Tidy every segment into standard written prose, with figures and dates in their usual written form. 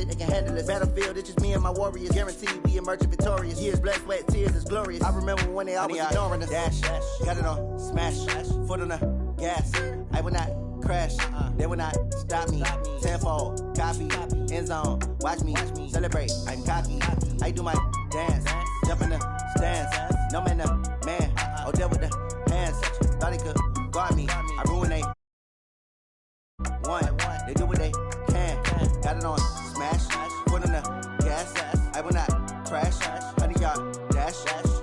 think they can handle this. Battlefield, it's just me and my warriors. Guaranteed we emerge victorious. Years, blood, sweat, tears is glorious. I remember when they always ignoring us. Dash, got it on, smash, foot on the gas. I will not crash, they will not stop me. Tenfold, copy, end zone, watch me celebrate. I'm cocky, I do my dance, jump in the stands. No man, the man, oh, there with the hands. Thought he could guard me, I ruin they one. They do what they can, got it on, smash, foot on the gas. I will not crash, 100-yard dash,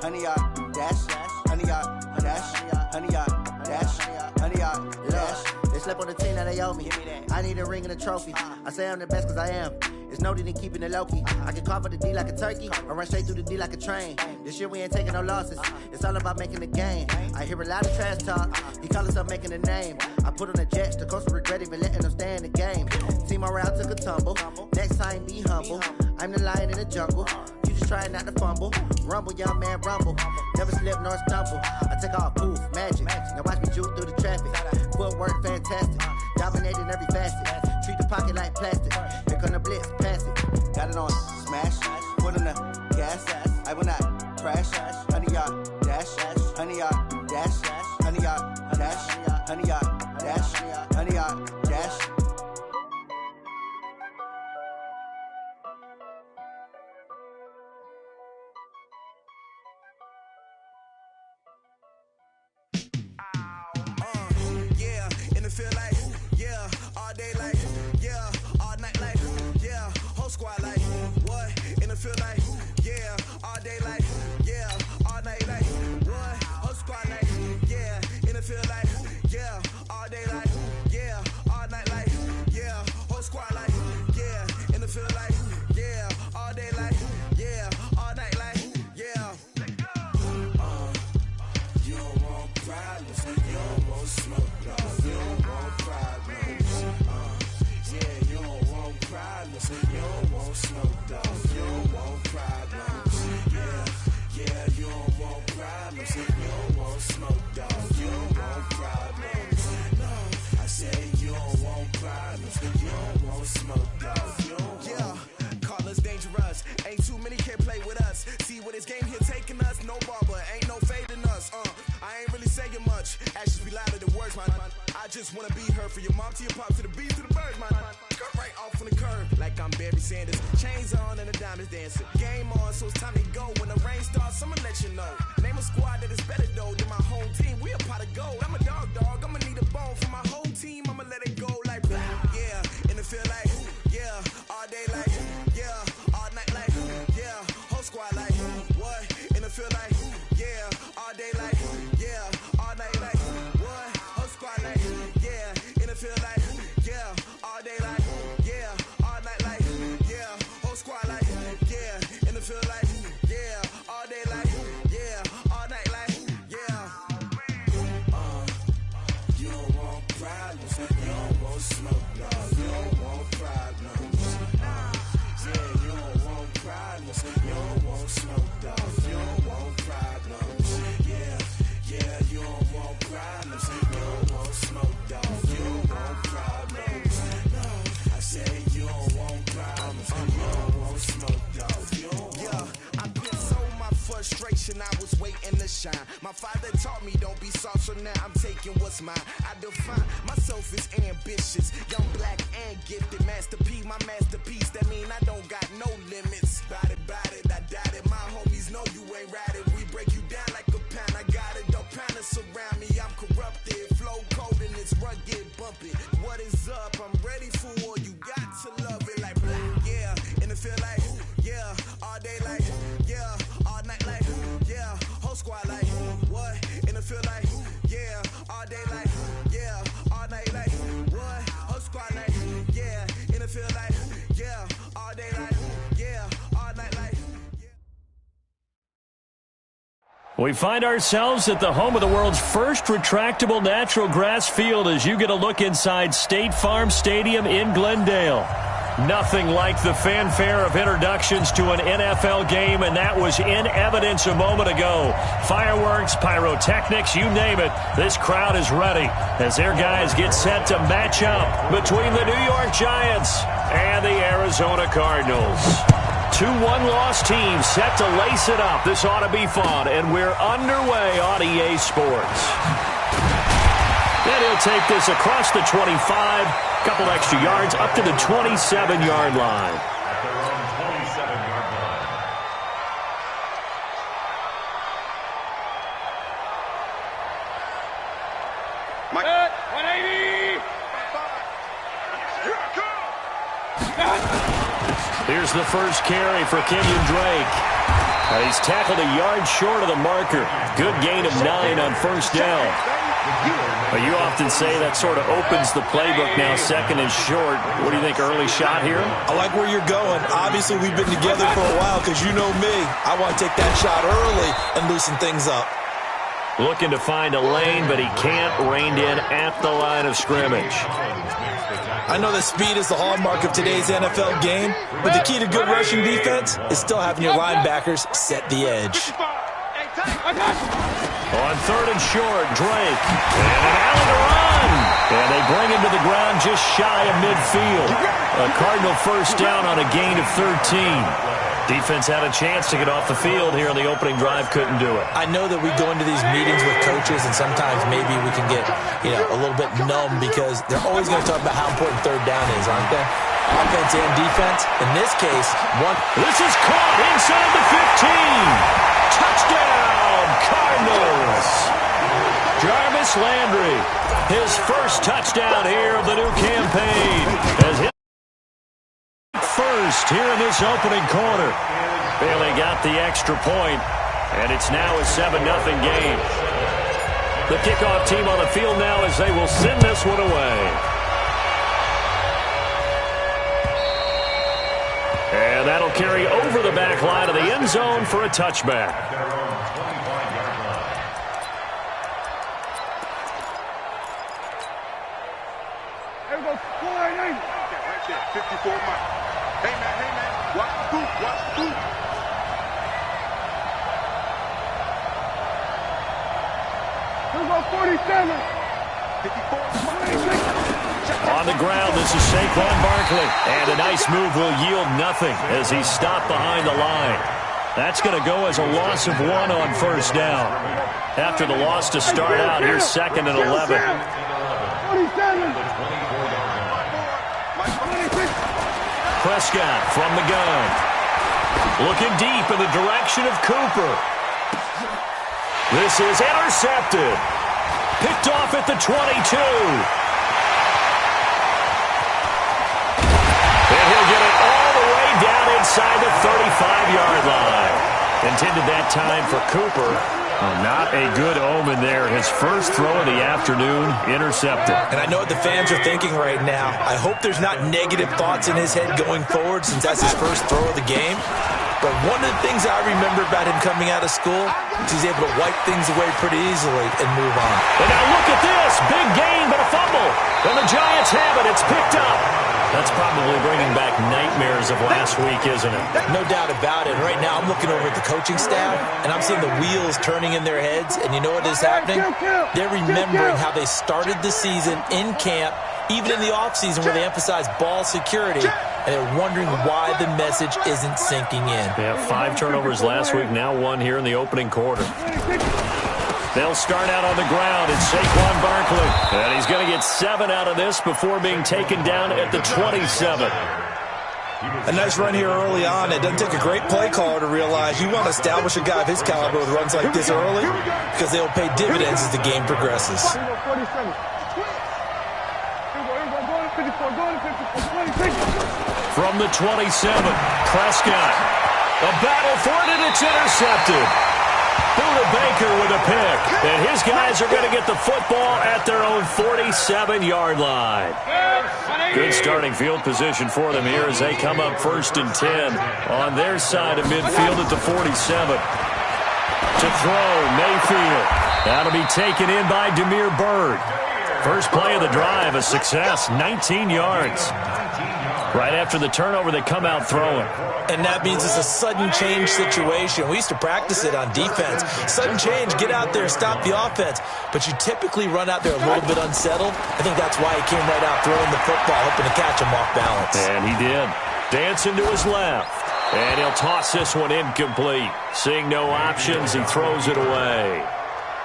100-yard dash, 100-yard dash, 100-yard dash, 100-yard dash. They slept on the team that they owe me. I need a ring and a trophy. I say I'm the best cause I am. It's noted in keeping it low-key. I can carve up the D like a turkey or run straight through the D like a train. This year we ain't taking no losses. It's all about making the game. I hear a lot of trash talk. He call himself making a name. I put on the Jets. The coach will regret even letting them stay in the game. Team morale took a tumble. Next time be humble. I'm the lion in the jungle. You just trying not to fumble. Rumble, young man, rumble. Never slip nor stumble. I take off, poof, magic. Now watch me juke through the traffic. Footwork fantastic. Dominating every facet. Treat the pocket like plastic. Here come the blitz, pass it. Got it on, smash. Foot on the gas. I will not crash. 100-yard dash. 100-yard dash. 100-yard dash. 100-yard dash. 100-yard dash. Feel like, yeah, all day like, yeah, all night like, yeah, whole squad like, what, in the field like, yeah, all day like, yeah, all night like, what, whole squad like, yeah, in the field like, yeah, all day like, yeah, all night like, yeah, whole squad like, yeah, in the field like, yeah, all day like, yeah, all night like, yeah. You don't want problems, you don't want smoke, dog. You don't want problems. Yeah, you don't want problems. You don't want smoke, dog. You don't want problems. Yeah, you don't want problems. You don't want smoke, dog. You don't want problems. No, I said you don't want problems. You don't want smoke, dog. You don't want. Call us dangerous. Ain't too many can play with us. See what this game here taking us. No barber, ain't no fading us. I ain't really saying much. Actions be louder than words, man. I just wanna be heard from your mom to your pop to the beat to the birds, man. Cut right off on the curb like I'm Barry Sanders. Chains on and the diamonds dancing. Game on, so it's time to go. When the rain starts, I'ma let you know. Name a squad that is better though than my home team. We a pot of gold. I'm a dog. I'ma need a bone for my whole team. I'ma let it go like blah. Yeah, in the field like yeah, all day like yeah, all night like yeah, whole squad like what? In the field like yeah, all day like yeah, all night like what? Whole squad like yeah, in the field like yeah, all day like yeah, all night like yeah, whole squad like yeah, in the field like yeah, all day like yeah, all night like yeah. You don't want problems, you don't want smoke, no, you don't want problems. Yeah, you don't want problems, you don't want smoke, dog. You don't want problems. Yeah, you don't want problems, you don't want smoke, dog. You don't want problems. No, I say you don't want problems, you don't want smoke, dog. You don't want. Yeah, I've been so my frustration, I was waiting to shine. My father taught me don't be soft, so now I'm taking what's mine. I define myself as ambitious, young, black, and gifted. Master P, my masterpiece. That mean I don't got no limits. Bout it, I doubt it. My homies know you ain't ratted. We break you down like a pound. I got it, don't panic surround me. I'm corrupted, flow cold and it's rugged, bumpy. What is up? I'm ready for war. You got to love it like black. Yeah, in the field like yeah, all day like yeah, all night like yeah, whole squad like what? In the field like yeah, all day like yeah, all night like what? Whole squad like yeah, in the field like yeah, all day like yeah, all night like. We find ourselves at the home of the world's first retractable natural grass field as you get a look inside State Farm Stadium in Glendale. Nothing like the fanfare of introductions to an NFL game, and that was in evidence a moment ago. Fireworks, pyrotechnics, you name it. This crowd is ready as their guys get set to match up between the New York Giants and the Arizona Cardinals. 2-1 loss teams set to lace it up. This ought to be fun, and we're underway on EA Sports. And he'll take this across the 25, couple extra yards, up to the 27-yard line. Here's the first carry for Kenyon Drake. He's tackled a yard short of the marker. Good gain of 9 on first down. You often say that sort of opens the playbook now, second and short. What do you think, early shot here? I like where you're going. Obviously, we've been together for a while because you know me. I want to take that shot early and loosen things up. Looking to find a lane, but he can't. Reined in at the line of scrimmage. I know that speed is the hallmark of today's NFL game, but the key to good rushing defense is still having your linebackers set the edge. On third and short, Drake. And an alley to run. And they bring him to the ground just shy of midfield. A Cardinal first down on a gain of 13. Defense had a chance to get off the field here on the opening drive, couldn't do it. I know that we go into these meetings with coaches, and sometimes maybe we can get, a little bit numb because they're always going to talk about how important third down is, aren't they? Offense and defense. In this case, This is caught inside the 15. Touchdown, Cardinals. Jarvis Landry, his first touchdown here of the new campaign. As hit first here in this opening quarter. Bailey got the extra point, and it's now a 7-0 game. The kickoff team on the field now as they will send this one away. And that'll carry over the back line of the end zone for a touchback. There we go. 54 miles. Hey, man. Watch the boot. Here we go, 47. 54. On the ground, this is Saquon Barkley. And a nice move will yield nothing as he's stopped behind the line. That's going to go as a loss of 1 on first down. After the loss to start out, here's 2nd and 11. 27. Prescott from the gun. Looking deep in the direction of Cooper. This is intercepted. Picked off at the 22. And he'll get it all the way down inside the 35-yard line. Intended that time for Cooper. Not a good omen there. His first throw of the afternoon intercepted. And I know what the fans are thinking right now. I hope there's not negative thoughts in his head going forward since that's his first throw of the game. But one of the things I remember about him coming out of school is he's able to wipe things away pretty easily and move on. And now look at this. Big gain, but a fumble. And the Giants have it. It's picked up. That's probably bringing back nightmares of last week, isn't it? No doubt about it. Right now, I'm looking over at the coaching staff, and I'm seeing the wheels turning in their heads. And you know what is happening? They're remembering how they started the season in camp, even in the offseason where they emphasized ball security, and they're wondering why the message isn't sinking in. They have 5 turnovers last week, now 1 here in the opening quarter. They'll start out on the ground. It's Saquon Barkley. And he's going to get 7 out of this before being taken down at the 27. A nice run here early on. It doesn't take a great play caller to realize you want to establish a guy of his caliber with runs like this early because they'll pay dividends as the game progresses. From the 27, Prescott. A battle for it, and it's intercepted. Buda Baker with a pick. And his guys are going to get the football at their own 47-yard line. Good starting field position for them here as they come up 1st and 10 on their side of midfield at the 47. To throw, Mayfield. That'll be taken in by Damiere Byrd. First play of the drive, a success, 19 yards. Right after the turnover, they come out throwing. And that means it's a sudden change situation. We used to practice it on defense. Sudden change, get out there, stop the offense. But you typically run out there a little bit unsettled. I think that's why he came right out throwing the football, hoping to catch him off balance. And he did. Dancing to his left. And he'll toss this one incomplete. Seeing no options, he throws it away.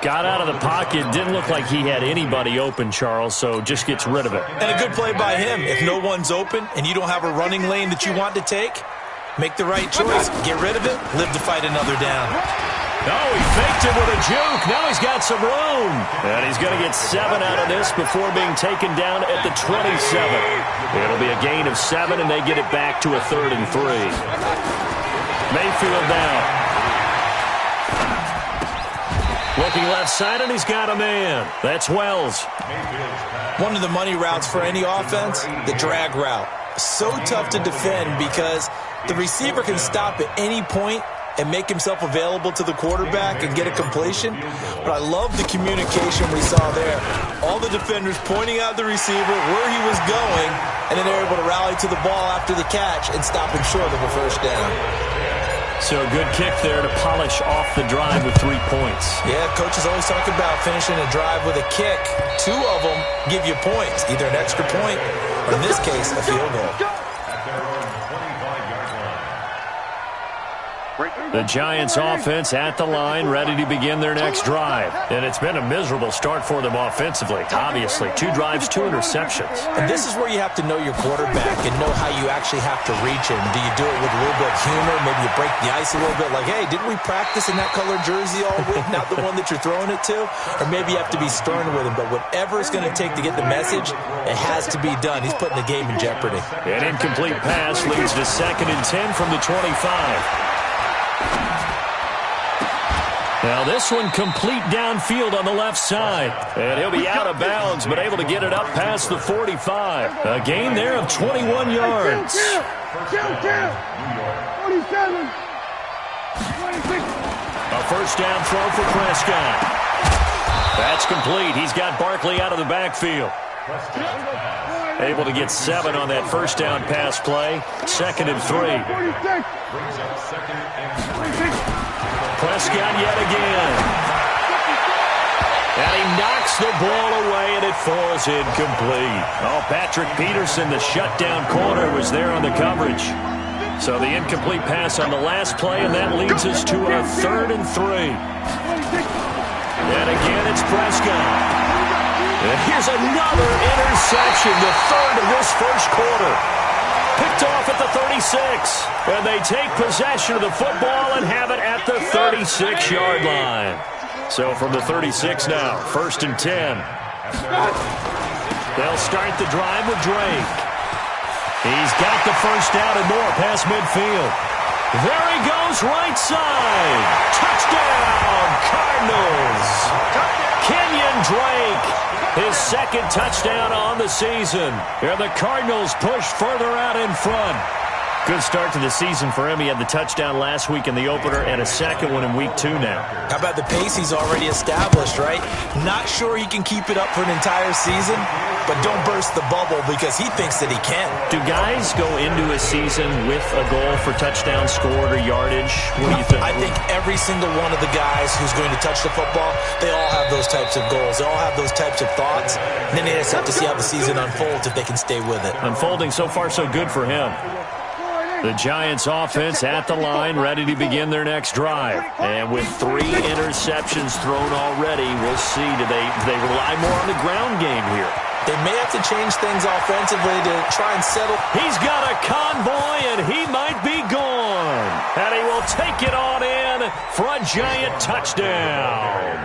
Got out of the pocket. Didn't look like he had anybody open, Charles, so just gets rid of it. And a good play by him. If no one's open and you don't have a running lane that you want to take, make the right choice. Get rid of it. Live to fight another down. No, he faked it with a juke. Now he's got some room. And he's going to get 7 out of this before being taken down at the 27. It'll be a gain of 7, and they get it back to a 3rd and 3. Mayfield down. Looking left side, and he's got a man. That's Wells. One of the money routes for any offense, the drag route. So tough to defend because the receiver can stop at any point and make himself available to the quarterback and get a completion. But I love the communication we saw there. All the defenders pointing out the receiver, where he was going, and then they're able to rally to the ball after the catch and stop him short of a first down. So a good kick there to polish off the drive with 3 points. Yeah, coaches always talk about finishing a drive with a kick. 2 of them give you points, either an extra point or, in this case, a field goal. The Giants offense at the line, ready to begin their next drive. And it's been a miserable start for them offensively. Obviously, 2 drives, 2 interceptions. And this is where you have to know your quarterback and know how you actually have to reach him. Do you do it with a little bit of humor? Maybe you break the ice a little bit like, hey, didn't we practice in that color jersey all week? Not the one that you're throwing it to? Or maybe you have to be stern with him. But whatever it's going to take to get the message, it has to be done. He's putting the game in jeopardy. An incomplete pass leads to 2nd and 10 from the 25. Now this one complete downfield on the left side. And he'll be out of bounds, but able to get it up past the 45. A gain there of 21 yards. 47, 26. A first down throw for Prescott. That's complete. He's got Barkley out of the backfield. Able to get 7 on that first down pass play. 2nd and 3. 46. Prescott yet again. And he knocks the ball away, and it falls incomplete. Oh, Patrick Peterson, the shutdown corner, was there on the coverage. So the incomplete pass on the last play, and that leads us to a 3rd and 3. And again, it's Prescott. And here's another interception, the 3rd of this first quarter. Picked off at the 36. And they take possession of the football and have it at the 36-yard line. So from the 36 now, 1st and 10. They'll start the drive with Drake. He's got the first down and more past midfield. There he goes, right side. Touchdown, Cardinals. Kenyon Drake, his 2nd touchdown on the season. And the Cardinals push further out in front. Good start to the season for him. He had the touchdown last week in the opener and a 2nd one in week 2 now. How about the pace he's already established, right? Not sure he can keep it up for an entire season, but don't burst the bubble because he thinks that he can. Do guys go into a season with a goal for touchdown scored or yardage? What do you think? I think every single one of the guys who's going to touch the football, they all have those types of goals. They all have those types of thoughts. And then they just have to see how the season unfolds if they can stay with it. Unfolding so far so good for him. The Giants offense at the line, ready to begin their next drive. And with 3 interceptions thrown already, we'll see. Do they rely more on the ground game here? They may have to change things offensively to try and settle. He's got a convoy, and he might be gone. And he will take it on in for a Giant touchdown.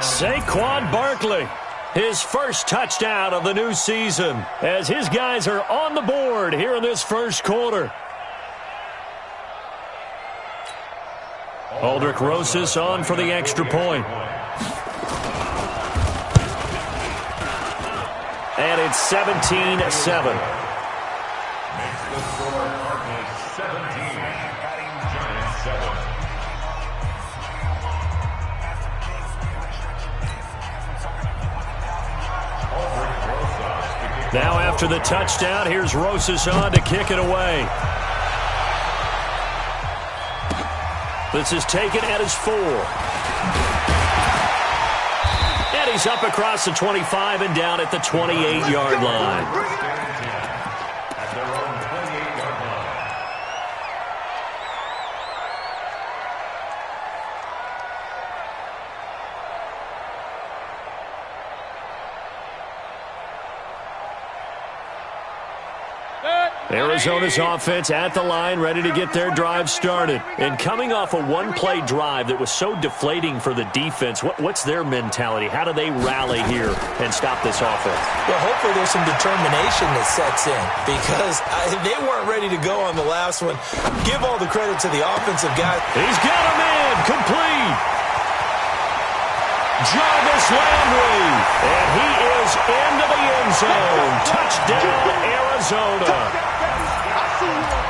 Saquon Barkley. His first touchdown of the new season as his guys are on the board here in this first quarter. Aldrich Rosas on for the extra point. And it's 17-7. Now after the touchdown, here's Rosas on to kick it away. This is taken at his 4. And he's up across the 25 and down at the 28-yard line. Arizona's offense at the line, ready to get their drive started. And coming off a one-play drive that was so deflating for the defense, what's their mentality? How do they rally here and stop this offense? Well, hopefully there's some determination that sets in because they weren't ready to go on the last one. Give all the credit to the offensive guy. He's got a man complete. Jarvis Landry, and he is into the end zone. Touchdown, Arizona.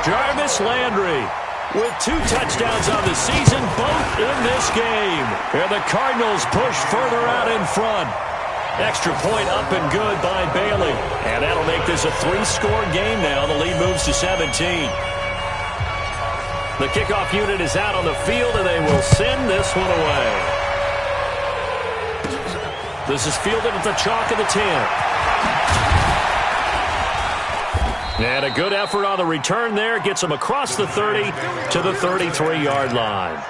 Jarvis Landry with 2 touchdowns on the season, both in this game. And the Cardinals push further out in front. Extra point up and good by Bailey. And that'll make this a 3-score game now. The lead moves to 17. The kickoff unit is out on the field, and they will send this one away. This is fielded at the chalk of the 10. And a good effort on the return there. Gets them across the 30 to the 33-yard line.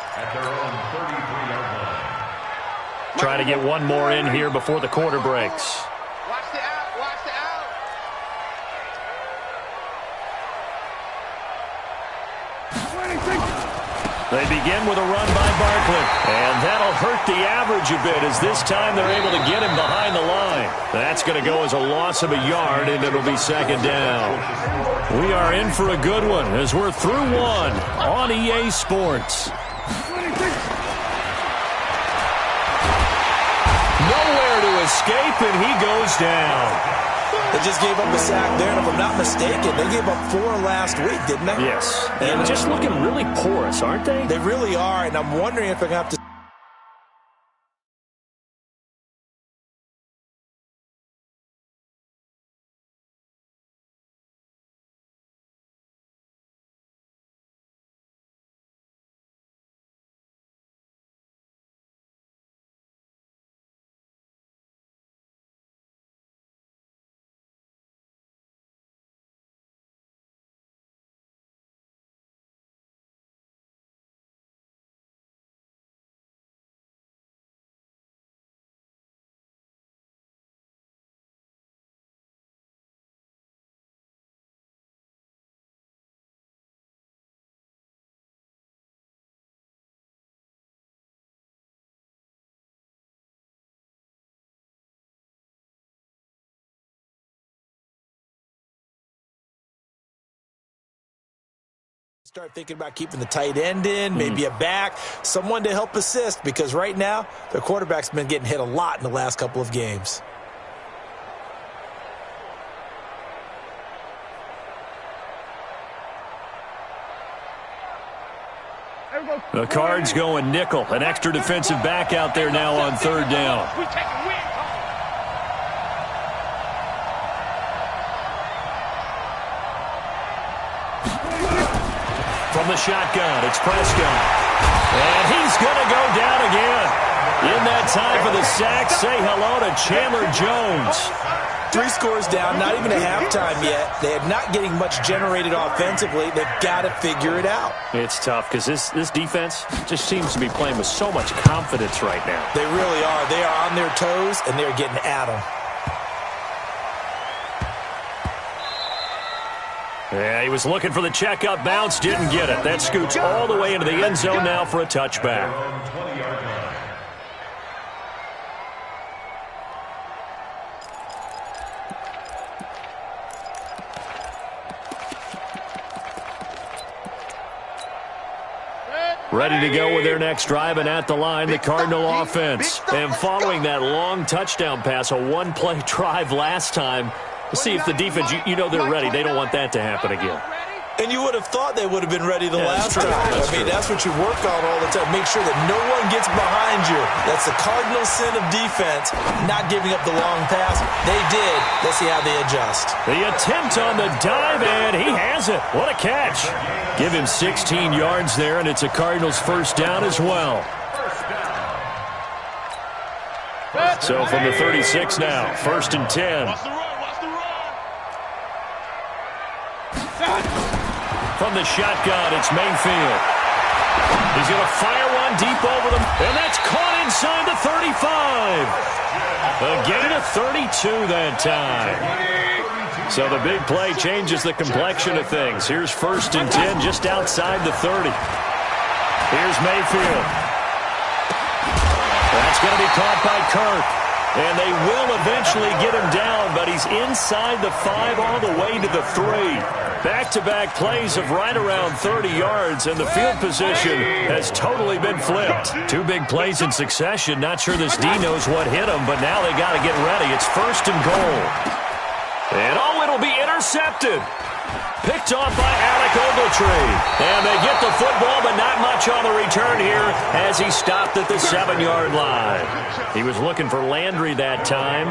Trying to get one more in here before the quarter breaks. Watch the out. Watch the out. They begin with a run by Barkley. And that'll hurt the average a bit as this time they're able to get him behind the line. That's going to go as a loss of a yard, and it'll be second down. We are in for a good one as we're through one on EA Sports. Nowhere to escape, and he goes down. They just gave up a sack there, and if I'm not mistaken, they gave up 4 last week, didn't they? Yes. And just looking really porous, aren't they? They really are, and I'm wondering if they're going to have to... Start thinking about keeping the tight end in, maybe a back, someone to help assist, because right now their quarterback's been getting hit a lot in the last couple of games. The Cards going nickel. An extra defensive back out there now on 3rd down. From the shotgun, it's Prescott. And he's going to go down again. In that time for the sack, say hello to Chandler Jones. 3 scores down, not even a halftime yet. They are not getting much generated offensively. They've got to figure it out. It's tough because this defense just seems to be playing with so much confidence right now. They really are. They are on their toes, and they're getting at them. Yeah, he was looking for the checkup bounce, didn't get it. That scoots all the way into the end zone now for a touchback. Ready to go with their next drive, and at the line, the Cardinal offense. And following that long touchdown pass, a one-play drive last time, see if the defense, you know they're ready. They don't want that to happen again. And you would have thought they would have been ready the last time. I mean, that's what you work on all the time. Make sure that no one gets behind you. That's the cardinal sin of defense, not giving up the long pass. They did. Let's see how they adjust. The attempt on the dive, and he has it. What a catch. Give him 16 yards there, and it's a Cardinals first down as well. So from the 36 now, 1st and 10. From the shotgun, it's Mayfield. He's going to fire one deep over them, and that's caught inside the 35. A gain of 32 that time. So the big play changes the complexion of things. Here's 1st and 10 just outside the 30. Here's Mayfield. That's going to be caught by Kirk. And they will eventually get him down, but he's inside the 5 all the way to the 3. Back-to-back plays of right around 30 yards, and the field position has totally been flipped. 2 big plays in succession. Not sure this D knows what hit him, but now they got to get ready. It's 1st and goal. And it'll be intercepted. Picked off by Alec Ogletree. And they get the football, but not much on the return here as he stopped at the 7-yard line. He was looking for Landry that time.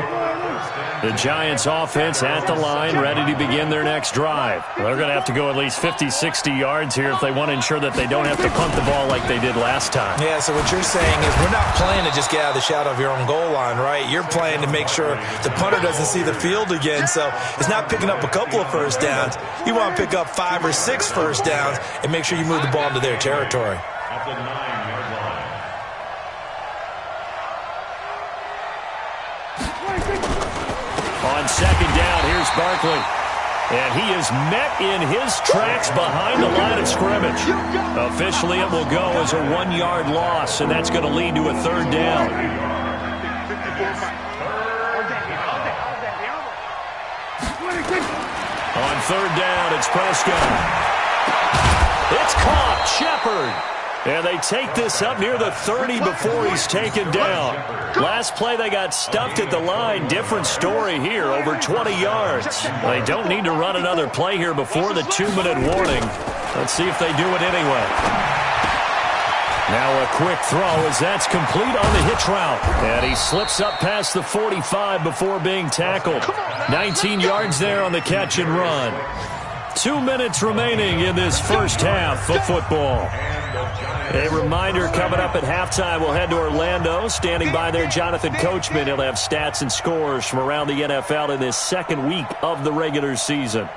The Giants offense at the line, ready to begin their next drive. They're going to have to go at least 50, 60 yards here if they want to ensure that they don't have to punt the ball like they did last time. Yeah, so what you're saying is we're not playing to just get out of the shadow of your own goal line, right? You're playing to make sure the punter doesn't see the field again, so it's not picking up a couple of first downs. You want to pick up 5 or 6 first downs and make sure you move the ball into their territory. At the 9-yard line. On 2nd down, here's Barkley. And he is met in his tracks behind the line of scrimmage. Officially, it will go as a 1-yard loss, and that's going to lead to a 3rd down. On 3rd down, it's Prescott. It's caught. Shepard. And they take this up near the 30 before he's taken down. Last play, they got stuffed at the line. Different story here, over 20 yards. They don't need to run another play here before the 2-minute warning. Let's see if they do it anyway. Now a quick throw as that's complete on the hitch route. And he slips up past the 45 before being tackled. 19 yards there on the catch and run. 2 minutes remaining in this first half of football. A reminder, coming up at halftime, we'll head to Orlando. Standing by there, Jonathan Coachman. He'll have stats and scores from around the NFL in this 2nd week of the regular season.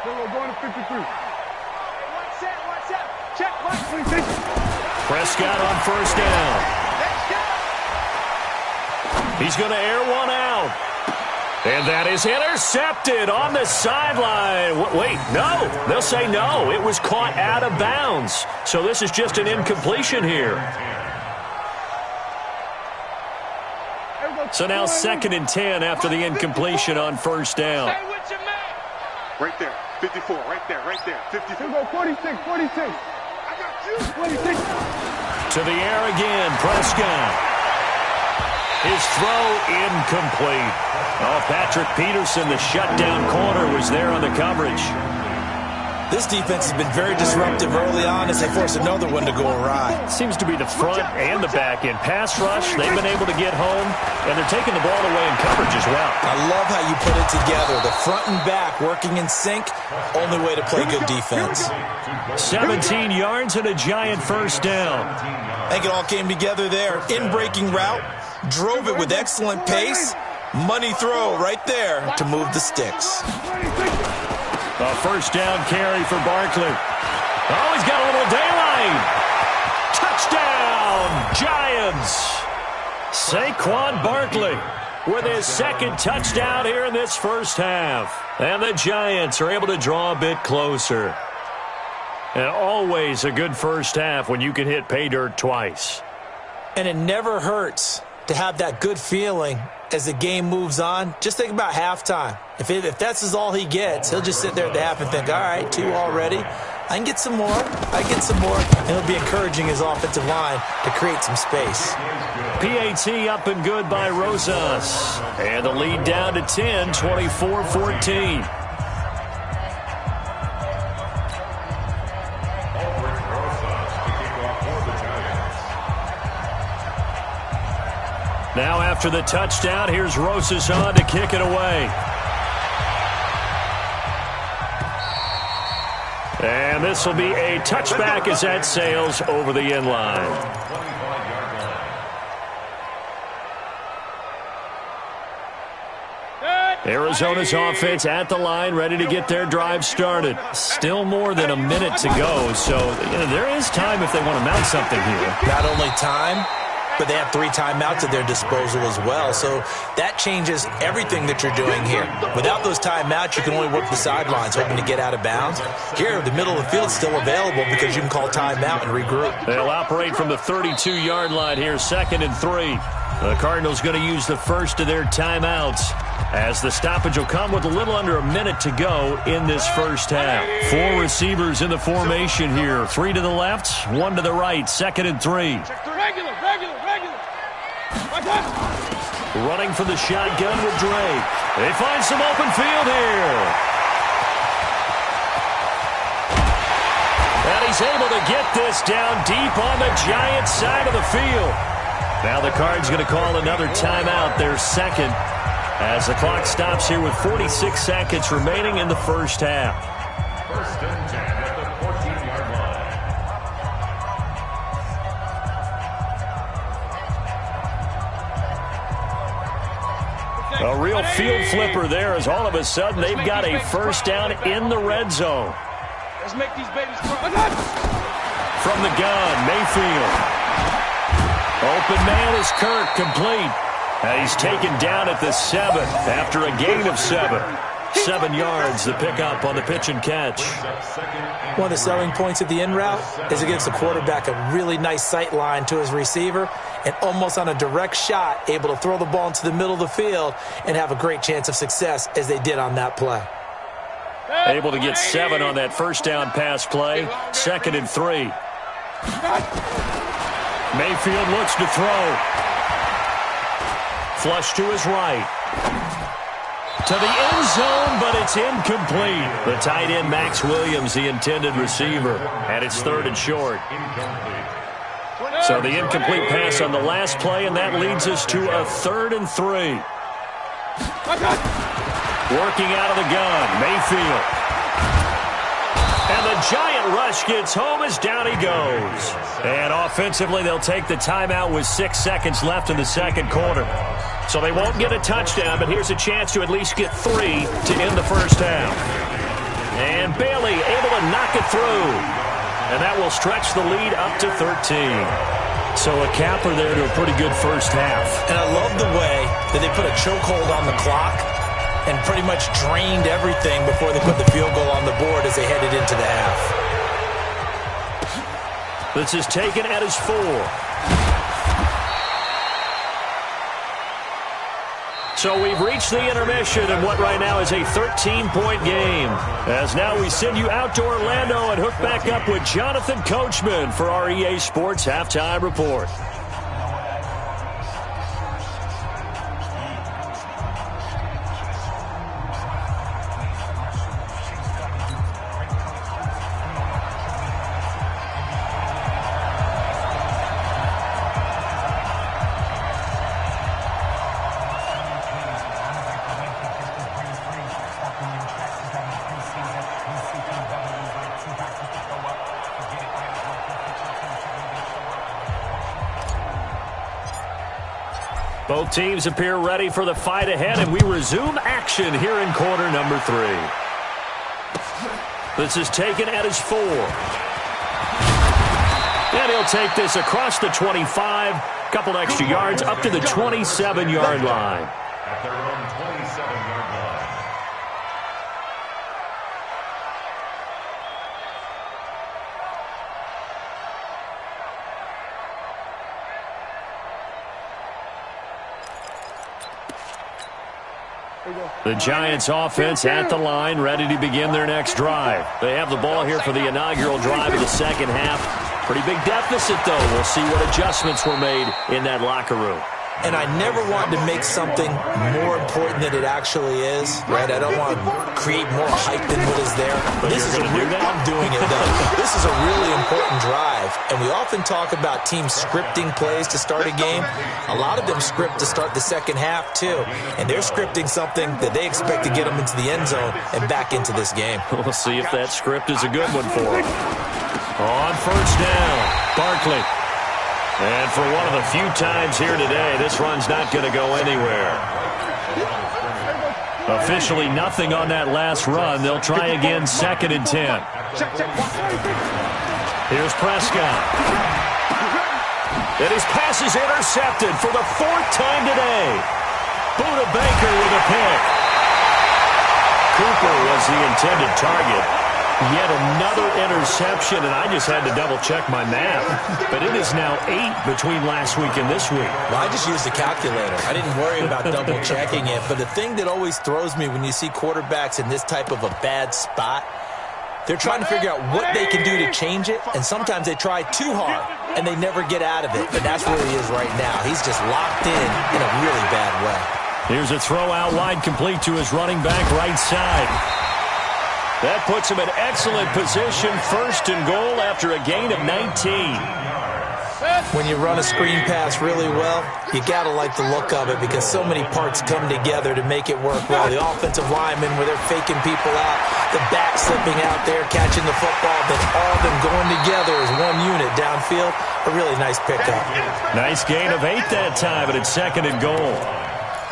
Going to 53. Prescott on 1st down. He's going to air one out. And that is intercepted on the sideline. Wait, no. They'll say no. It was caught out of bounds. So this is just an incompletion here. So now 2nd and 10 after the incompletion on 1st down. Right there. 54. Right there. 54. 46. I got you. 46. To the air again. Prescott. His throw incomplete. Oh, Patrick Peterson, the shutdown corner, was there on the coverage. This defense has been very disruptive early on as they force another one to go awry. Seems to be the front and the back end. Pass rush, they've been able to get home, and they're taking the ball away in coverage as well. I love how you put it together. The front and back working in sync, only way to play good defense. 17 yards and a Giant first down. I think it all came together there. In-breaking route, drove it with excellent pace. Money throw right there to move the sticks. A first down carry for Barkley. Oh, he's got a little daylight. Touchdown, Giants. Saquon Barkley with his 2nd touchdown here in this first half. And the Giants are able to draw a bit closer. And always a good first half when you can hit pay dirt twice. And it never hurts to have that good feeling as the game moves on. Just think about halftime. If that's all he gets, he'll just sit there at the half and think, all right, 2 already. I can get some more. And he'll be encouraging his offensive line to create some space. PAT up and good by Rosas. And the lead down to 10, 24-14. Now after the touchdown, here's Rosas on to kick it away. And this will be a touchback as that sails over the end line. Arizona's offense at the line, ready to get their drive started. Still more than a minute to go, so there is time if they want to mount something here. Not only time, but they have 3 timeouts at their disposal as well. So that changes everything that you're doing here. Without those timeouts, you can only work the sidelines, hoping to get out of bounds. Here, the middle of the field is still available because you can call timeout and regroup. They'll operate from the 32-yard line here, 2nd and 3. The Cardinals going to use the first of their timeouts, as the stoppage will come with a little under a minute to go in this first half. 4 receivers in the formation here. 3 to the left, 1 to the right. 2nd and 3. Regular. Running for the shotgun with Drake. They find some open field here. And he's able to get this down deep on the Giants side of the field. Now the Cards going to call another timeout, their second, as the clock stops here with 46 seconds remaining in the first half. 1st and 10 at the 14-yard line. A real field flipper there, as all of a sudden they've got a first down in the red zone. Let's make these babies grow. From the gun, Mayfield. Open man is Kirk, complete. And he's taken down at the 7 after a gain of 7. 7 yards, the pickup on the pitch and catch. One of the selling points of the in route is it gives the quarterback a really nice sight line to his receiver, and almost on a direct shot, able to throw the ball into the middle of the field and have a great chance of success as they did on that play. Able to get 7 on that first down pass play. 2nd and 3. Mayfield looks to throw. Flush to his right. To the end zone, but it's incomplete. The tight end, Max Williams, the intended receiver. And it's 3rd and short. So the incomplete pass on the last play, and that leads us to a 3rd and 3. Working out of the gun, Mayfield. And the giant rush gets home as down he goes. And offensively, they'll take the timeout with 6 seconds left in the second quarter. So they won't get a touchdown, but here's a chance to at least get 3 to end the first half. And Bailey able to knock it through. And that will stretch the lead up to 13. So a capper there to a pretty good first half. And I love the way that they put a chokehold on the clock and pretty much drained everything before they put the field goal on the board as they headed into the half. This is taken at his 4. So we've reached the intermission in what right now is a 13-point game. As now we send you out to Orlando and hook back up with Jonathan Coachman for our EA Sports Halftime Report. Both teams appear ready for the fight ahead, and we resume action here in quarter number 3. This is taken at his 4. And he'll take this across the 25, couple extra yards up to the 27-yard line. At their own 27-yard line. The Giants offense at the line, ready to begin their next drive. They have the ball here for the inaugural drive of the second half. Pretty big deficit, though. We'll see what adjustments were made in that locker room. And I never want to make something more important than it actually is, right? I don't want to create more hype than what is there. But this is I'm doing it, though. This is a really important drive. And we often talk about teams scripting plays to start a game. A lot of them script to start the second half, too. And they're scripting something that they expect to get them into the end zone and back into this game. We'll see if that script is a good one for them. On first down, Barkley. And for one of the few times here today, this run's not going to go anywhere. Officially nothing on that last run. They'll try again, 2nd and 10. Here's Prescott. And his pass is intercepted for the 4th time today. Buda Baker with a pick. Cooper was the intended target. Yet another interception, and I just had to double-check my math. But it is now 8 between last week and this week. Well, I just used a calculator. I didn't worry about double-checking it. But the thing that always throws me when you see quarterbacks in this type of a bad spot, they're trying to figure out what they can do to change it, and sometimes they try too hard, and they never get out of it. And that's where he is right now. He's just locked in a really bad way. Here's a throw out wide, complete to his running back right side. That puts him in excellent position, 1st and goal after a gain of 19. When you run a screen pass really well, you got to like the look of it because so many parts come together to make it work well. The offensive linemen, where they're faking people out, the back slipping out there, catching the football, then all of them going together as one unit downfield. A really nice pickup. Nice gain of 8 that time, but it's 2nd and goal.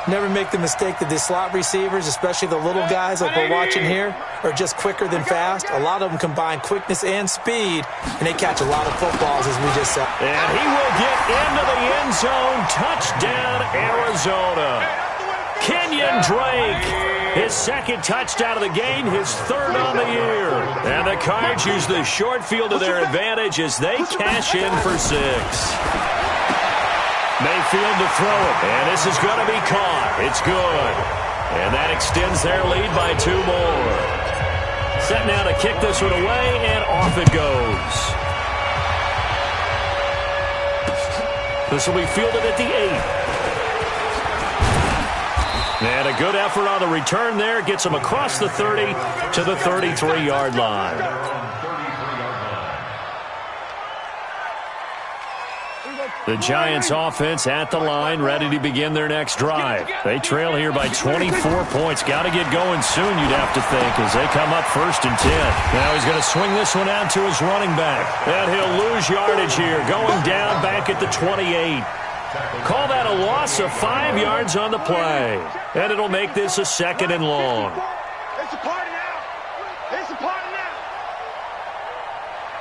Never make the mistake that the slot receivers, especially the little guys like we're watching here, are just quicker than fast. A lot of them combine quickness and speed, and they catch a lot of footballs, as we just saw. And he will get into the end zone. Touchdown, Arizona. Kenyon Drake, his 2nd touchdown of the game, his 3rd on the year. And the Cards use the short field to their advantage as they cash in for 6. Mayfield to throw it, and this is going to be caught. It's good. And that extends their lead by 2 more. Set now to kick this one away, and off it goes. This will be fielded at the 8. And a good effort on the return there. Gets him across the 30 to the 33-yard line. The Giants offense at the line, ready to begin their next drive. They trail here by 24 points. Got to get going soon, you'd have to think, as they come up 1st and 10. Now he's going to swing this one out to his running back. And he'll lose yardage here, going down back at the 28. Call that a loss of 5 yards on the play. And it'll make this a 2nd and long. It's a party now. It's a party now.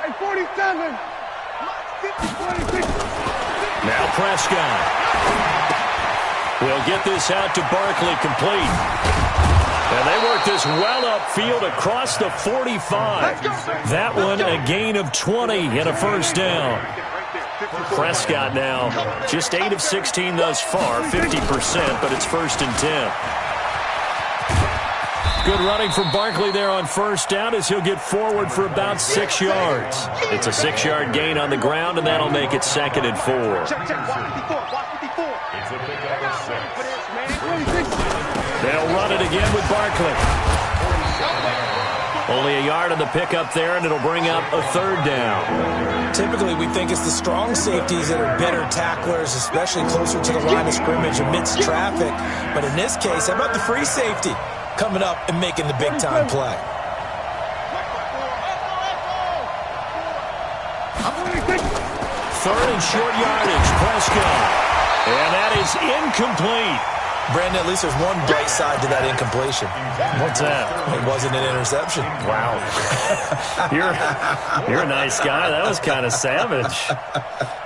Hey, 47. 46. Now Prescott. We'll get this out to Barkley, complete. And they work this well upfield across the 45. That one a gain of 20 and a 1st down. Prescott now just 8 of 16 thus far, 50%, but it's 1st and 10. Good running from Barkley there on 1st down as he'll get forward for about 6 yards. It's a 6-yard gain on the ground, and that'll make it 2nd and 4. They'll run it again with Barkley. Only a yard on the pickup there, and it'll bring up a 3rd down. Typically, we think it's the strong safeties that are better tacklers, especially closer to the line of scrimmage amidst traffic. But in this case, how about the free safety coming up and making the big-time play? Third and short yardage, Prescott. And that is incomplete. Brandon, at least there's one bright side to that incompletion. What's that? It wasn't an interception. Wow. You're a nice guy. That was kind of savage.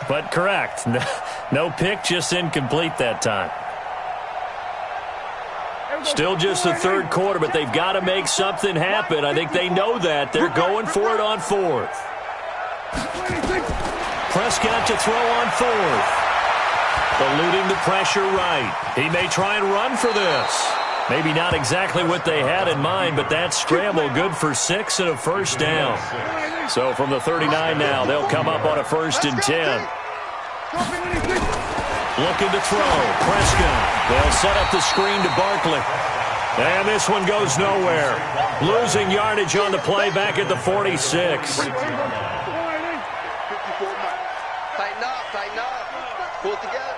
But correct. No pick, just incomplete that time. Still just the 3rd quarter, but they've got to make something happen. I think they know that. They're going for it on 4th. Prescott to throw on 4th. Eluding the pressure right. He may try and run for this. Maybe not exactly what they had in mind, but that scramble good for 6 and a first down. So from the 39 now, they'll come up on a 1st and 10. Looking to throw. Prescott. They'll set up the screen to Barkley. And this one goes nowhere. Losing yardage on the play back at the 46. Tighten up. Pull it together.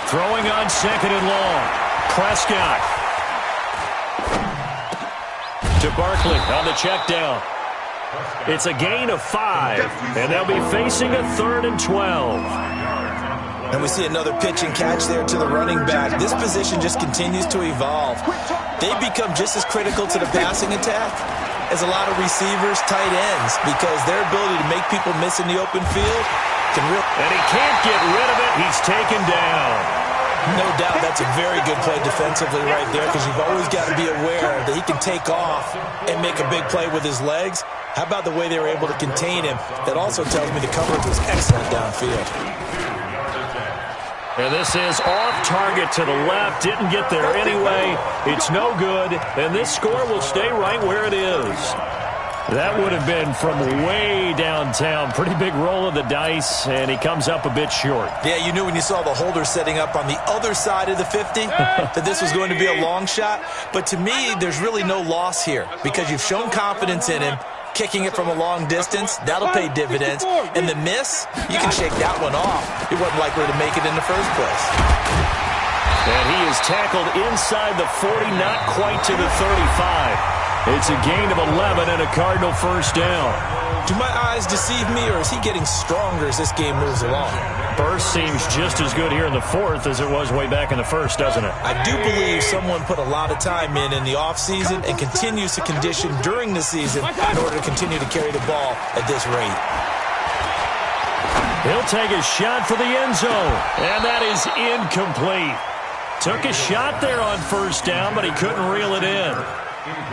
Throwing on 2nd and long. Prescott. To Barkley on the check down. It's a gain of 5, and they'll be facing a 3rd and 12. And we see another pitch and catch there to the running back. This position just continues to evolve. They become just as critical to the passing attack as a lot of receivers, tight ends, because their ability to make people miss in the open field can really... And he can't get rid of it. He's taken down. No doubt that's a very good play defensively right there, because you've always got to be aware that he can take off and make a big play with his legs. How about the way they were able to contain him? That also tells me the coverage was excellent downfield. And this is off target to the left. Didn't get there anyway. It's no good. And this score will stay right where it is. That would have been from way downtown. Pretty big roll of the dice, and he comes up a bit short. Yeah, you knew when you saw the holder setting up on the other side of the 50 that this was going to be a long shot. But to me, there's really no loss here because you've shown confidence in him. Kicking it from a long distance, that'll pay dividends. And the miss, you can shake that one off. He wasn't likely to make it in the first place. And he is tackled inside the 40, not quite to the 35. It's a gain of 11 and a Cardinal first down. Do my eyes deceive me, or is he getting stronger as this game moves along? Burst seems just as good here in the 4th as it was way back in the 1st, doesn't it? I do believe someone put a lot of time in the offseason and continues to condition during the season in order to continue to carry the ball at this rate. He'll take a shot for the end zone, and that is incomplete. Took a shot there on first down, but he couldn't reel it in.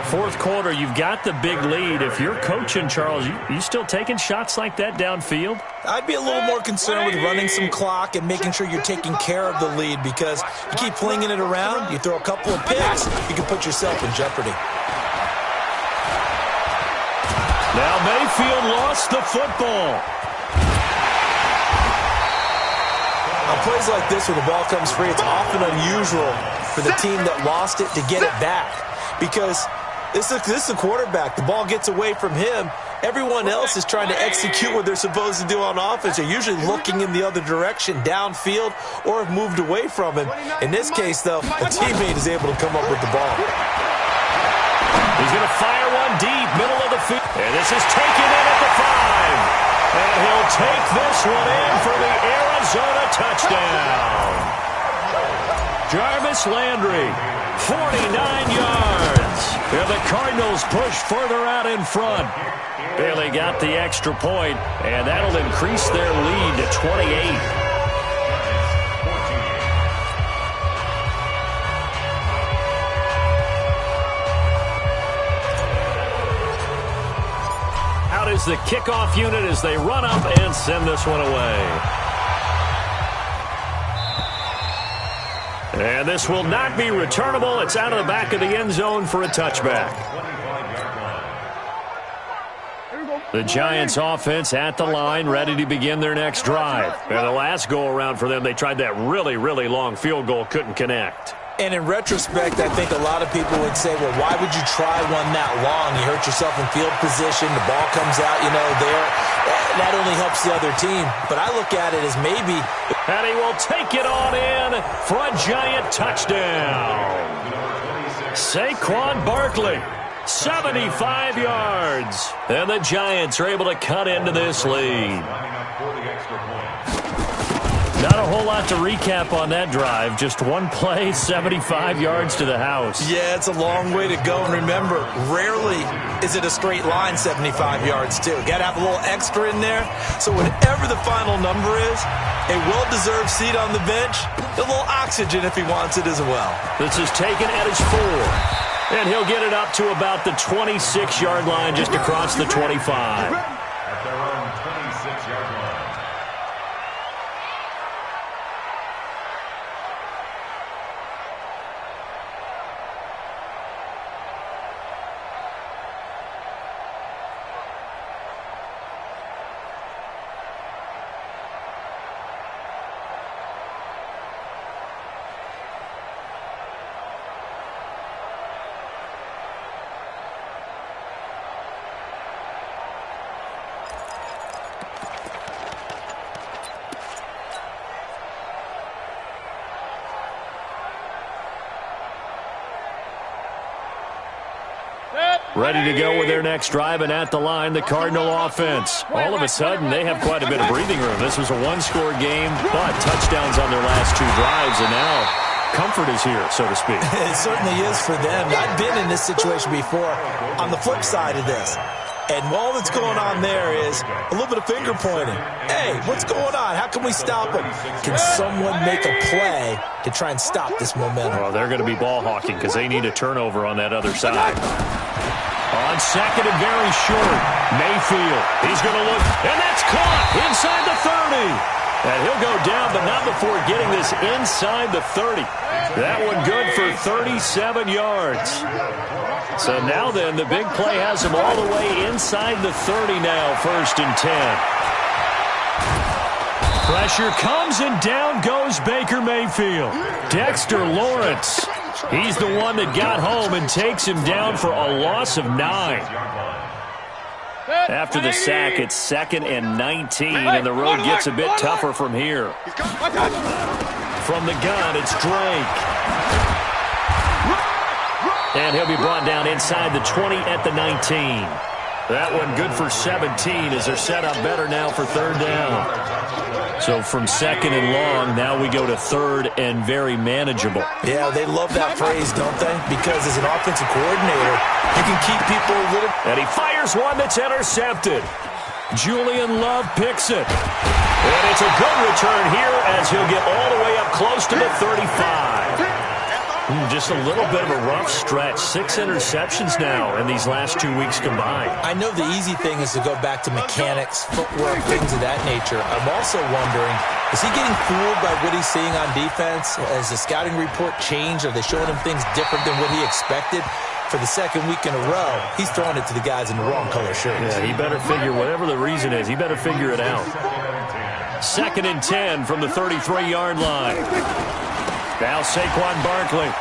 4th quarter, you've got the big lead. If you're coaching, Charles, you still taking shots like that downfield? I'd be a little more concerned with running some clock and making sure you're taking care of the lead, because you keep flinging it around, you throw a couple of picks, you can put yourself in jeopardy. Now Mayfield lost the football. On plays like this where the ball comes free, it's often unusual for the team that lost it to get it back. Because this is the quarterback. The ball gets away from him. Everyone else is trying to execute what they're supposed to do on offense. They're usually looking in the other direction, downfield, or have moved away from him. In this case, though, a teammate is able to come up with the ball. He's going to fire one deep, middle of the field. And this is taken in at the 5. And he'll take this one in for the Arizona touchdown. Jarvis Landry, 49 yards. And the Cardinals push further out in front. Bailey got the extra point, and that'll increase their lead to 28. Out is the kickoff unit as they run up and send this one away. And this will not be returnable. It's out of the back of the end zone for a touchback. The Giants offense at the line, ready to begin their next drive. And the last go-around for them, they tried that really, really long field goal, couldn't connect. And in retrospect, I think a lot of people would say, well, why would you try one that long? You hurt yourself in field position. The ball comes out, there. That only helps the other team. But I look at it as maybe... And he will take it on in for a Giant touchdown. Saquon Barkley, 75 yards. And the Giants are able to cut into this lead. Not a whole lot to recap on that drive. Just one play, 75 yards to the house. Yeah, it's a long way to go. And remember, rarely is it a straight line 75 yards, too. Got to have a little extra in there. So whatever the final number is, a well-deserved seat on the bench, a little oxygen if he wants it as well. This is taken at his 4. And he'll get it up to about the 26-yard line, just across the 25. At their own 26-yard line. Ready to go with their next drive, and at the line, the Cardinal offense. All of a sudden, they have quite a bit of breathing room. This was a one-score game, but touchdowns on their last 2 drives, and now comfort is here, so to speak. It certainly is for them. I've been in this situation before on the flip side of this. And all that's going on there is a little bit of finger pointing. Hey, what's going on? How can we stop them? Can someone make a play to try and stop this momentum? Well, they're going to be ball hawking because they need a turnover on that other side. On second and very short, Mayfield. He's going to look, and that's caught inside the 30. And he'll go down, but not before getting this inside the 30. That one good for 37 yards. So now then, the big play has him all the way inside the 30 now, 1st and 10. Pressure comes, and down goes Baker Mayfield. Dexter Lawrence, he's the one that got home and takes him down for a loss of 9. After the sack, it's 2nd and 19, and the road gets a bit tougher from here. From the gun, it's Drake. And he'll be brought down inside the 20 at the 19. That one good for 17 as they're set up better now for 3rd down. So from 2nd and long, now we go to 3rd and very manageable. Yeah, they love that phrase, don't they? Because as an offensive coordinator, you can keep people a little... And he fires one that's intercepted. Julian Love picks it. And it's a good return here as he'll get all the way up close to the 35. Just a little bit of a rough stretch. 6 interceptions now in these last 2 weeks combined. I know the easy thing is to go back to mechanics, footwork, things of that nature. I'm also wondering, is he getting fooled by what he's seeing on defense? Has the scouting report changed? Are they showing him things different than what he expected? For the 2nd week in a row, he's throwing it to the guys in the wrong color shirts. Yeah, he better figure, whatever the reason is, he better figure it out. 2nd and 10 from the 33-yard line. Now Saquon Barkley.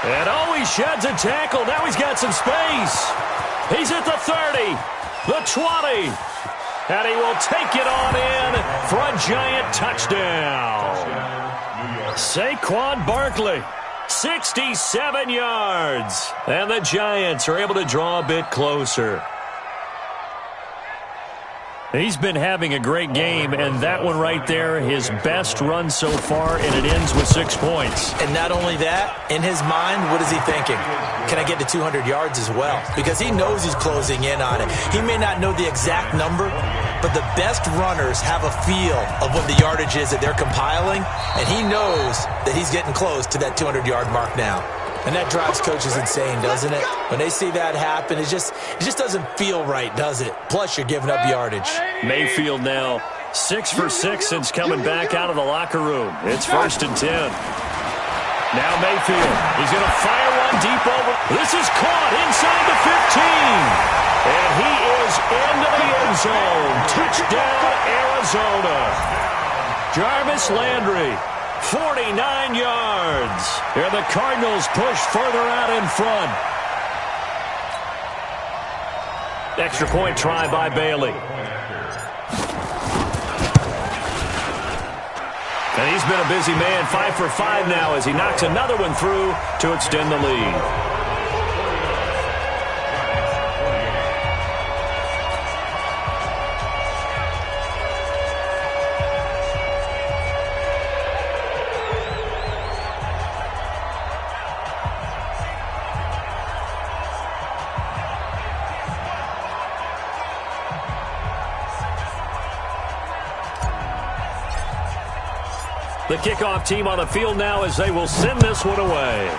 And he sheds a tackle. Now he's got some space. He's at the 30, the 20. And he will take it on in for a giant touchdown. Saquon Barkley, 67 yards. And the Giants are able to draw a bit closer. He's been having a great game, and that one right there, his best run so far, and it ends with 6 points. And not only that, in his mind, what is he thinking? Can I get to 200 yards as well? Because he knows he's closing in on it. He may not know the exact number, but the best runners have a feel of what the yardage is that they're compiling, and he knows that he's getting close to that 200-yard mark now. And that drives coaches insane, doesn't it? When they see that happen, it just doesn't feel right, does it? Plus, you're giving up yardage. Mayfield now 6 for 6 since coming back out of the locker room. It's 1st and 10. Now Mayfield, he's going to fire one deep over. This is caught inside the 15. And he is into the end zone. Touchdown, Arizona. Jarvis Landry. 49 yards. And the Cardinals push further out in front. Extra point try by Bailey. And he's been a busy man, 5 for 5 now as he knocks another one through to extend the lead. The kickoff team on the field now as they will send this one away.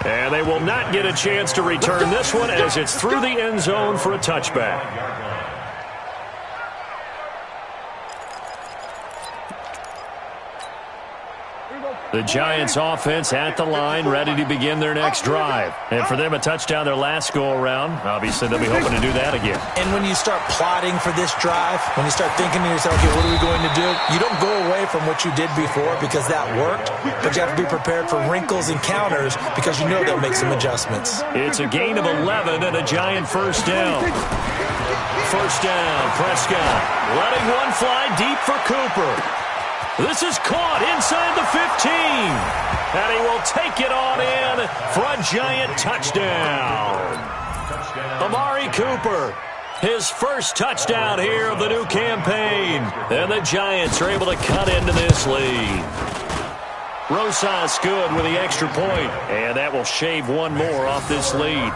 And they will not get a chance to return this one as it's through the end zone for a touchback. The Giants offense at the line, ready to begin their next drive. And for them, a touchdown their last go-around. Obviously, they'll be hoping to do that again. And when you start plotting for this drive, when you start thinking to yourself, okay, what are we going to do? You don't go away from what you did before because that worked, but you have to be prepared for wrinkles and counters because you know they'll make some adjustments. It's a gain of 11 and a Giant first down. First down, Prescott letting one fly deep for Cooper. This is caught inside the 15. And he will take it on in for a Giant touchdown. Amari Cooper, his first touchdown here of the new campaign. And the Giants are able to cut into this lead. Rosas good with the extra point. And that will shave one more off this lead.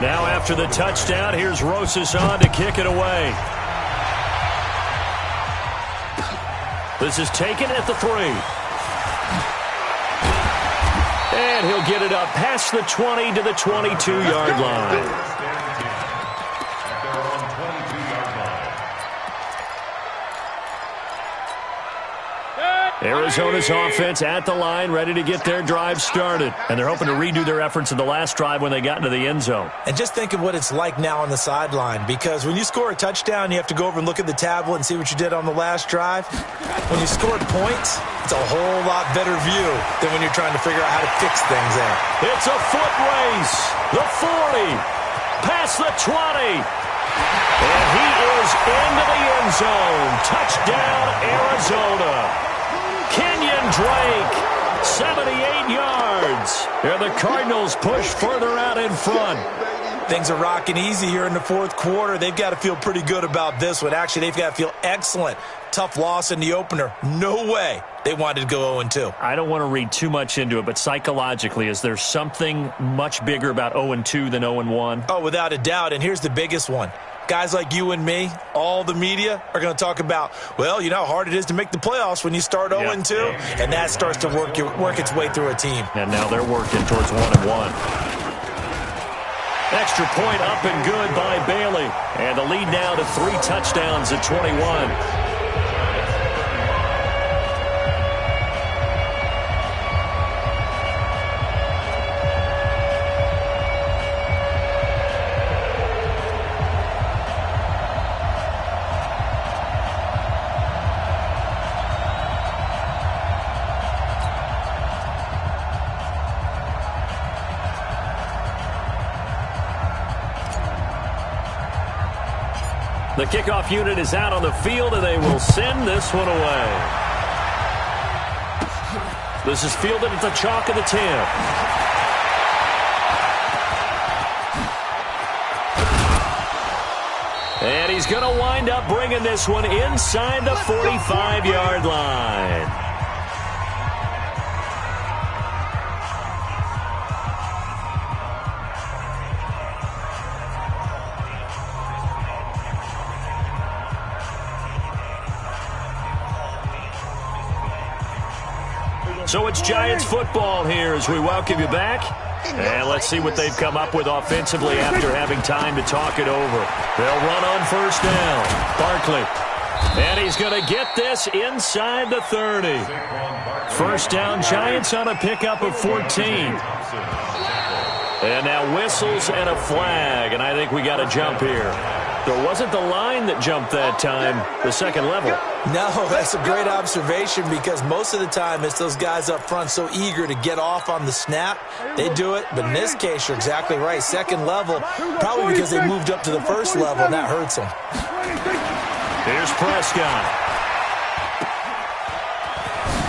Now after the touchdown, here's Rosas on to kick it away. This is taken at the 3. And he'll get it up past the 20 to the 22-yard line. Arizona's offense at the line, ready to get their drive started. And they're hoping to redo their efforts in the last drive when they got into the end zone. And just think of what it's like now on the sideline, because when you score a touchdown, you have to go over and look at the tablet and see what you did on the last drive. When you scored points, it's a whole lot better view than when you're trying to figure out how to fix things there. It's a foot race. The 40, past the 20. And he is into the end zone. Touchdown, Arizona. Kenyon Drake, 78 yards. And the Cardinals push further out in front. Things are rocking easy here in the fourth quarter. They've got to feel pretty good about this one. Actually, they've got to feel excellent. Tough loss in the opener. No way they wanted to go 0-2. I don't want to read too much into it, but psychologically, is there something much bigger about 0-2 than 0-1? Oh, without a doubt. And here's the biggest one. Guys like you and me, all the media, are going to talk about, well, you know how hard it is to make the playoffs when you start 0-2, and that starts to work its way through a team. And now they're working towards 1-1. Extra point up and good by Bailey. And the lead now to 3 touchdowns at 21. The kickoff unit is out on the field, and they will send this one away. This is fielded at the chalk of the 10. And he's going to wind up bringing this one inside the 45-yard line. So it's Giants football here as we welcome you back. And let's see what they've come up with offensively after having time to talk it over. They'll run on first down. Barkley. And he's going to get this inside the 30. First down, Giants on a pickup of 14. And now whistles and a flag. And I think we got a jump here. There wasn't the line that jumped that time, the second level. No, that's a great observation because most of the time it's those guys up front so eager to get off on the snap. They do it, but in this case, you're exactly right. Second level, probably because they moved up to the first level, and that hurts them. Here's Prescott.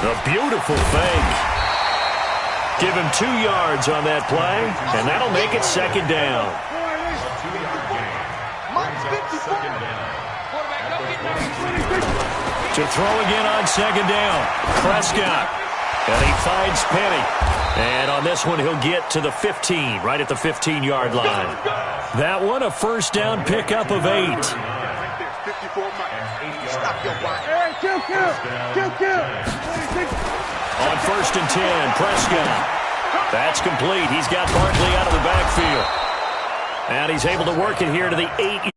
A beautiful fake. Give him 2 yards on that play, and that'll make it second down. To throw again on second down. Prescott. And he finds Penny. And on this one, he'll get to the 15, right at the 15-yard line. That one, a first down pickup of 8. On first and 10, Prescott. That's complete. He's got Barkley out of the backfield. And he's able to work it here to the 8.